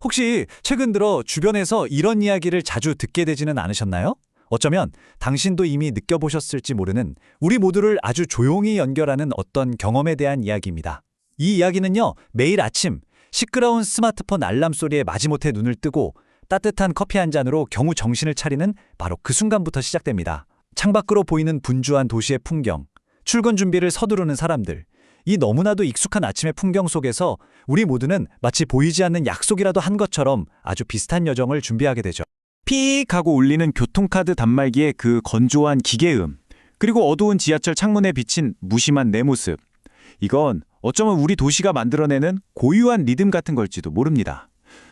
혹시 최근 들어 주변에서 이런 이야기를 자주 듣게 되지는 않으셨나요? 어쩌면 당신도 이미 느껴보셨을지 모르는 우리 모두를 아주 조용히 연결하는 어떤 경험에 대한 이야기입니다. 이 이야기는요, 매일 아침 시끄러운 스마트폰 알람 소리에 마지못해 눈을 뜨고 따뜻한 커피 한 잔으로 겨우 정신을 차리는 바로 그 순간부터 시작됩니다. 창밖으로 보이는 분주한 도시의 풍경, 출근 준비를 서두르는 사람들, 이 너무나도 익숙한 아침의 풍경 속에서 우리 모두는 마치 보이지 않는 약속이라도 한 것처럼 아주 비슷한 여정을 준비하게 되죠. 픽 하고 울리는 교통카드 단말기의 그 건조한 기계음, 그리고 어두운 지하철 창문에 비친 무심한 내 모습. 이건 어쩌면 우리 도시가 만들어내는 고유한 리듬 같은 걸지도 모릅니다.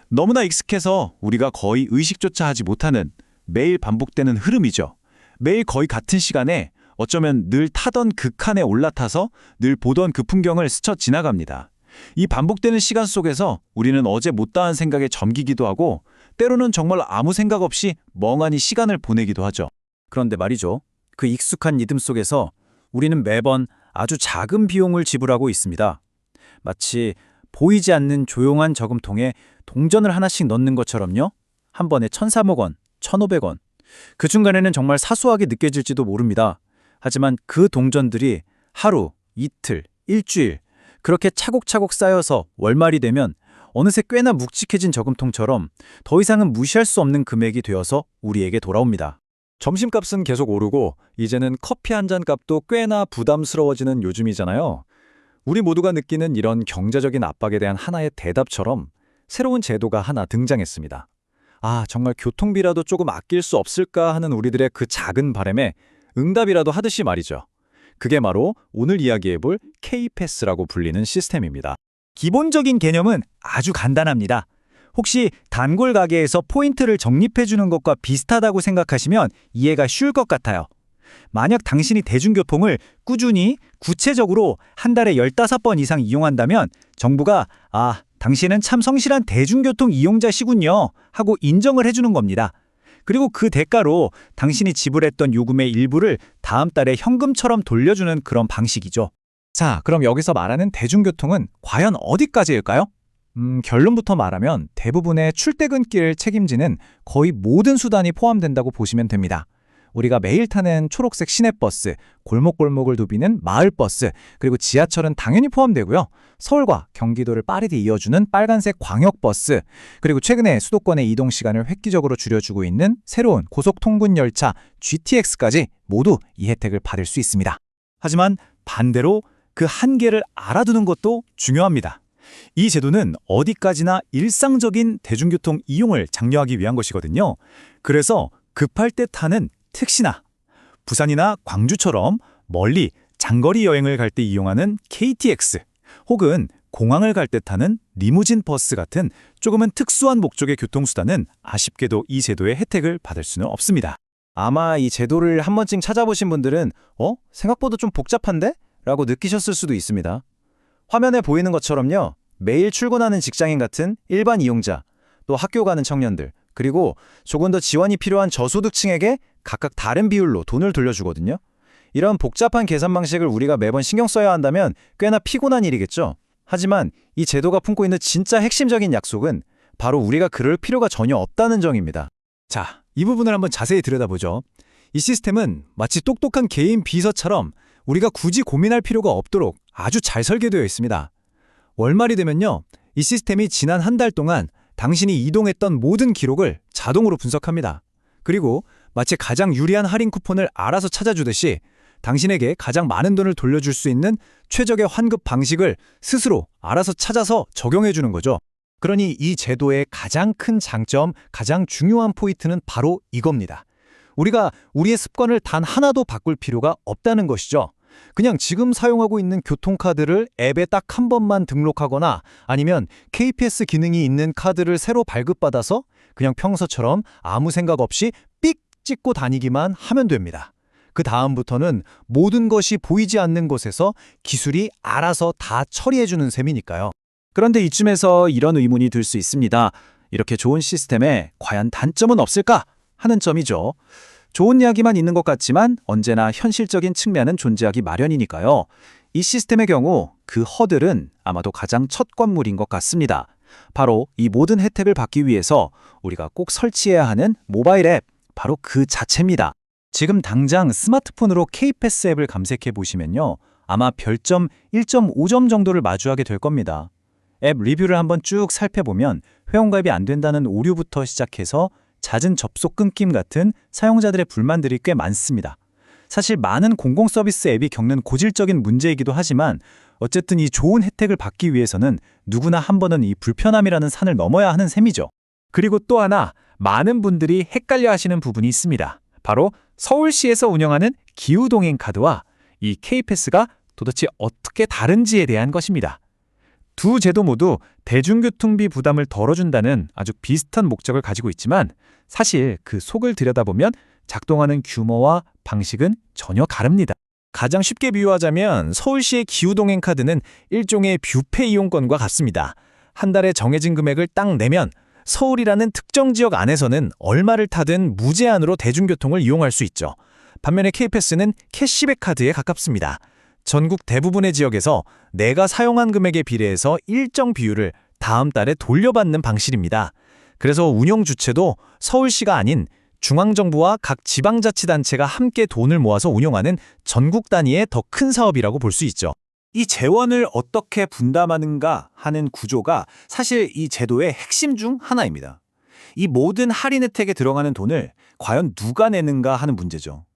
너무나 익숙해서 우리가 거의 의식조차 하지 못하는 매일 반복되는 흐름이죠. 매일 거의 같은 시간에 어쩌면 늘 타던 그 칸에 올라타서 늘 보던 그 풍경을 스쳐 지나갑니다. 이 반복되는 시간 속에서 우리는 어제 못다한 생각에 잠기기도 하고 때로는 정말 아무 생각 없이 멍하니 시간을 보내기도 하죠. 그런데 말이죠. 그 익숙한 리듬 속에서 우리는 매번 아주 작은 비용을 지불하고 있습니다. 마치 보이지 않는 조용한 저금통에 동전을 하나씩 넣는 것처럼요. 한 번에 1,300억 원, 1,500원. 그 중간에는 정말 사소하게 느껴질지도 모릅니다. 하지만 그 동전들이 하루, 이틀, 일주일 그렇게 차곡차곡 쌓여서 월말이 되면 어느새 꽤나 묵직해진 저금통처럼 더 이상은 무시할 수 없는 금액이 되어서 우리에게 돌아옵니다. 점심값은 계속 오르고 이제는 커피 한 잔 값도 꽤나 부담스러워지는 요즘이잖아요. 우리 모두가 느끼는 이런 경제적인 압박에 대한 하나의 대답처럼 새로운 제도가 하나 등장했습니다. 아, 정말 교통비라도 조금 아낄 수 없을까 하는 우리들의 그 작은 바람에 응답이라도 하듯이 말이죠. 그게 바로 오늘 이야기해볼 K-패스라고 불리는 시스템입니다. 기본적인 개념은 아주 간단합니다. 혹시 단골 가게에서 포인트를 적립해주는 것과 비슷하다고 생각하시면 이해가 쉬울 것 같아요. 만약 당신이 대중교통을 꾸준히 구체적으로 한 달에 15번 이상 이용한다면 정부가 당신은 참 성실한 대중교통 이용자시군요 하고 인정을 해주는 겁니다. 그리고 그 대가로 당신이 지불했던 요금의 일부를 다음 달에 현금처럼 돌려주는 그런 방식이죠. 자, 그럼 여기서 말하는 대중교통은 과연 어디까지일까요? 결론부터 말하면 대부분의 출퇴근길을 책임지는 거의 모든 수단이 포함된다고 보시면 됩니다. 우리가 매일 타는 초록색 시내버스, 골목골목을 누비는 마을버스, 그리고 지하철은 당연히 포함되고요. 서울과 경기도를 빠르게 이어주는 빨간색 광역버스, 그리고 최근에 수도권의 이동 시간을 획기적으로 줄여주고 있는 새로운 고속통근 열차 GTX까지 모두 이 혜택을 받을 수 있습니다. 하지만 반대로 그 한계를 알아두는 것도 중요합니다. 이 제도는 어디까지나 일상적인 대중교통 이용을 장려하기 위한 것이거든요. 그래서 급할 때 타는 택시나 부산이나 광주처럼 멀리 장거리 여행을 갈 때 이용하는 KTX 혹은 공항을 갈 때 타는 리무진 버스 같은 조금은 특수한 목적의 교통수단은 아쉽게도 이 제도의 혜택을 받을 수는 없습니다. 아마 이 제도를 한 번쯤 찾아보신 분들은 생각보다 좀 복잡한데? 라고 느끼셨을 수도 있습니다. 화면에 보이는 것처럼요. 매일 출근하는 직장인 같은 일반 이용자, 또 학교 가는 청년들, 그리고 조금 더 지원이 필요한 저소득층에게 각각 다른 비율로 돈을 돌려주거든요. 이런 복잡한 계산 방식을 우리가 매번 신경 써야 한다면 꽤나 피곤한 일이겠죠. 하지만 이 제도가 품고 있는 진짜 핵심적인 약속은 바로 우리가 그럴 필요가 전혀 없다는 점입니다. 자, 이 부분을 한번 자세히 들여다보죠. 이 시스템은 마치 똑똑한 개인 비서처럼 우리가 굳이 고민할 필요가 없도록 아주 잘 설계되어 있습니다. 월말이 되면요, 이 시스템이 지난 한 달 동안 당신이 이동했던 모든 기록을 자동으로 분석합니다. 그리고 마치 가장 유리한 할인 쿠폰을 알아서 찾아주듯이 당신에게 가장 많은 돈을 돌려줄 수 있는 최적의 환급 방식을 스스로 알아서 찾아서 적용해주는 거죠. 그러니 이 제도의 가장 큰 장점, 가장 중요한 포인트는 바로 이겁니다. 우리가 우리의 습관을 단 하나도 바꿀 필요가 없다는 것이죠. 그냥 지금 사용하고 있는 교통카드를 앱에 딱 한 번만 등록하거나 아니면 KPS 기능이 있는 카드를 새로 발급받아서 그냥 평소처럼 아무 생각 없이 삑 찍고 다니기만 하면 됩니다. 그 다음부터는 모든 것이 보이지 않는 곳에서 기술이 알아서 다 처리해주는 셈이니까요. 그런데 이쯤에서 이런 의문이 들 수 있습니다. 이렇게 좋은 시스템에 과연 단점은 없을까 하는 점이죠. 좋은 이야기만 있는 것 같지만 언제나 현실적인 측면은 존재하기 마련이니까요. 이 시스템의 경우 그 허들은 아마도 가장 첫 관물인 것 같습니다. 바로 이 모든 혜택을 받기 위해서 우리가 꼭 설치해야 하는 모바일 앱, 바로 그 자체입니다. 지금 당장 스마트폰으로 K패스 앱을 검색해 보시면요. 아마 별점 1.5점 정도를 마주하게 될 겁니다. 앱 리뷰를 한번 쭉 살펴보면 회원가입이 안 된다는 오류부터 시작해서 잦은 접속 끊김 같은 사용자들의 불만들이 꽤 많습니다. 사실 많은 공공서비스 앱이 겪는 고질적인 문제이기도 하지만 어쨌든 이 좋은 혜택을 받기 위해서는 누구나 한 번은 이 불편함이라는 산을 넘어야 하는 셈이죠. 그리고 또 하나 많은 분들이 헷갈려 하시는 부분이 있습니다. 바로 서울시에서 운영하는 기후동행 카드와 이 K패스가 도대체 어떻게 다른지에 대한 것입니다. 두 제도 모두 대중교통비 부담을 덜어준다는 아주 비슷한 목적을 가지고 있지만 사실 그 속을 들여다보면 작동하는 규모와 방식은 전혀 다릅니다. 가장 쉽게 비유하자면 서울시의 기후동행 카드는 일종의 뷔페 이용권과 같습니다. 한 달에 정해진 금액을 딱 내면 서울이라는 특정 지역 안에서는 얼마를 타든 무제한으로 대중교통을 이용할 수 있죠. 반면에 K패스는 캐시백 카드에 가깝습니다. 전국 대부분의 지역에서 내가 사용한 금액에 비례해서 일정 비율을 다음 달에 돌려받는 방식입니다. 그래서 운영 주체도 서울시가 아닌 중앙정부와 각 지방자치단체가 함께 돈을 모아서 운영하는 전국 단위의 더 큰 사업이라고 볼 수 있죠. 이 재원을 어떻게 분담하는가 하는 구조가 사실 이 제도의 핵심 중 하나입니다. 이 모든 할인 혜택에 들어가는 돈을 과연 누가 내는가 하는 문제죠.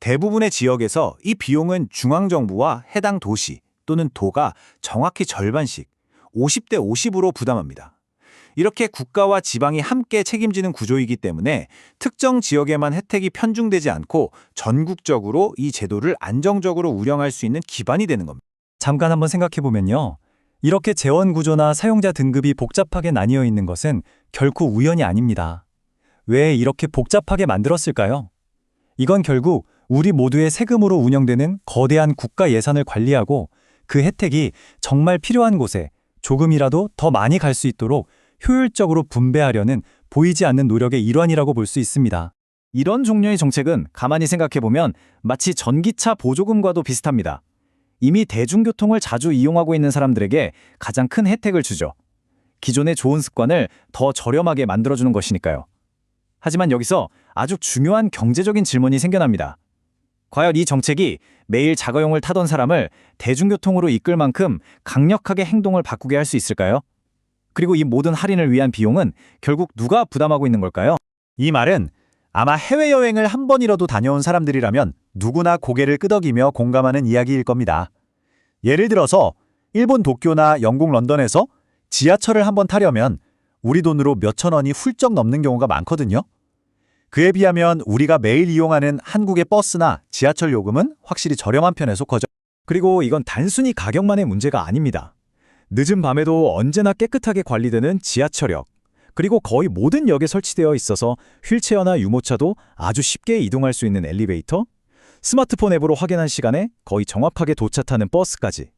대부분의 지역에서 이 비용은 중앙정부와 해당 도시 또는 도가 정확히 절반씩 50대 50으로 부담합니다. 이렇게 국가와 지방이 함께 책임지는 구조이기 때문에 특정 지역에만 혜택이 편중되지 않고 전국적으로 이 제도를 안정적으로 운영할 수 있는 기반이 되는 겁니다. 잠깐 한번 생각해 보면요. 이렇게 재원 구조나 사용자 등급이 복잡하게 나뉘어 있는 것은 결코 우연이 아닙니다. 왜 이렇게 복잡하게 만들었을까요? 이건 결국 우리 모두의 세금으로 운영되는 거대한 국가 예산을 관리하고 그 혜택이 정말 필요한 곳에 조금이라도 더 많이 갈 수 있도록 효율적으로 분배하려는 보이지 않는 노력의 일환이라고 볼 수 있습니다. 이런 종류의 정책은 가만히 생각해보면 마치 전기차 보조금과도 비슷합니다. 이미 대중교통을 자주 이용하고 있는 사람들에게 가장 큰 혜택을 주죠. 기존의 좋은 습관을 더 저렴하게 만들어주는 것이니까요. 하지만 여기서 아주 중요한 경제적인 질문이 생겨납니다. 과연 이 정책이 매일 자가용을 타던 사람을 대중교통으로 이끌 만큼 강력하게 행동을 바꾸게 할 수 있을까요? 그리고 이 모든 할인을 위한 비용은 결국 누가 부담하고 있는 걸까요? 이 말은 아마 해외여행을 한 번이라도 다녀온 사람들이라면 누구나 고개를 끄덕이며 공감하는 이야기일 겁니다. 예를 들어서 일본 도쿄나 영국 런던에서 지하철을 한번 타려면 우리 돈으로 몇천 원이 훌쩍 넘는 경우가 많거든요. 그에 비하면 우리가 매일 이용하는 한국의 버스나 지하철 요금은 확실히 저렴한 편에 속하죠. 그리고 이건 단순히 가격만의 문제가 아닙니다. 늦은 밤에도 언제나 깨끗하게 관리되는 지하철역, 그리고 거의 모든 역에 설치되어 있어서 휠체어나 유모차도 아주 쉽게 이동할 수 있는 엘리베이터, 스마트폰 앱으로 확인한 시간에 거의 정확하게 도착하는 버스까지.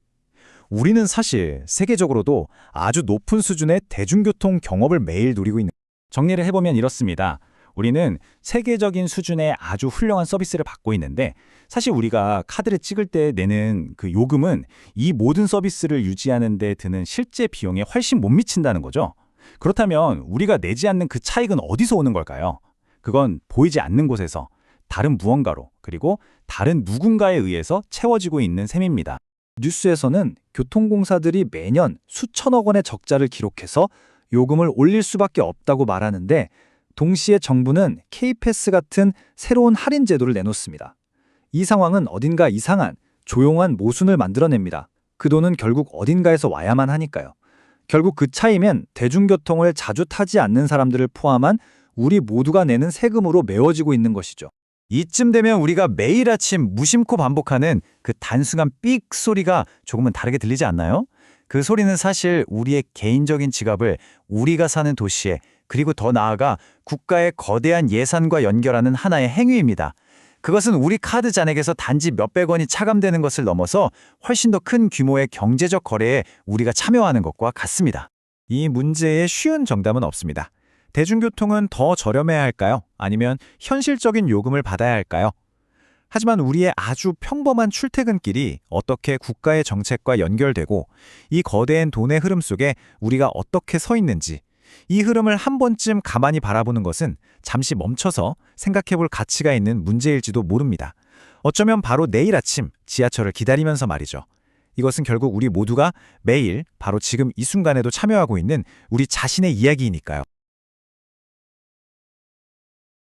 우리는 사실 세계적으로도 아주 높은 수준의 대중교통 경험을 매일 누리고 있는. 정리를 해보면 이렇습니다. 우리는 세계적인 수준의 아주 훌륭한 서비스를 받고 있는데 사실 우리가 카드를 찍을 때 내는 그 요금은 이 모든 서비스를 유지하는 데 드는 실제 비용에 훨씬 못 미친다는 거죠. 그렇다면 우리가 내지 않는 그 차익은 어디서 오는 걸까요? 그건 보이지 않는 곳에서 다른 무언가로 그리고 다른 누군가에 의해서 채워지고 있는 셈입니다. 뉴스에서는 교통공사들이 매년 수천억 원의 적자를 기록해서 요금을 올릴 수밖에 없다고 말하는데 동시에 정부는 K패스 같은 새로운 할인 제도를 내놓습니다. 이 상황은 어딘가 이상한, 조용한 모순을 만들어냅니다. 그 돈은 결국 어딘가에서 와야만 하니까요. 결국 그 차이면 대중교통을 자주 타지 않는 사람들을 포함한 우리 모두가 내는 세금으로 메워지고 있는 것이죠. 이쯤 되면 우리가 매일 아침 무심코 반복하는 그 단순한 삑 소리가 조금은 다르게 들리지 않나요? 그 소리는 사실 우리의 개인적인 지갑을 우리가 사는 도시에 그리고 더 나아가 국가의 거대한 예산과 연결하는 하나의 행위입니다. 그것은 우리 카드 잔액에서 단지 몇백 원이 차감되는 것을 넘어서 훨씬 더 큰 규모의 경제적 거래에 우리가 참여하는 것과 같습니다. 이 문제에 쉬운 정답은 없습니다. 대중교통은 더 저렴해야 할까요? 아니면 현실적인 요금을 받아야 할까요? 하지만 우리의 아주 평범한 출퇴근길이 어떻게 국가의 정책과 연결되고 이 거대한 돈의 흐름 속에 우리가 어떻게 서 있는지, 이 흐름을 한 번쯤 가만히 바라보는 것은 잠시 멈춰서 생각해볼 가치가 있는 문제일지도 모릅니다. 어쩌면 바로 내일 아침 지하철을 기다리면서 말이죠. 이것은 결국 우리 모두가 매일 바로 지금 이 순간에도 참여하고 있는 우리 자신의 이야기이니까요.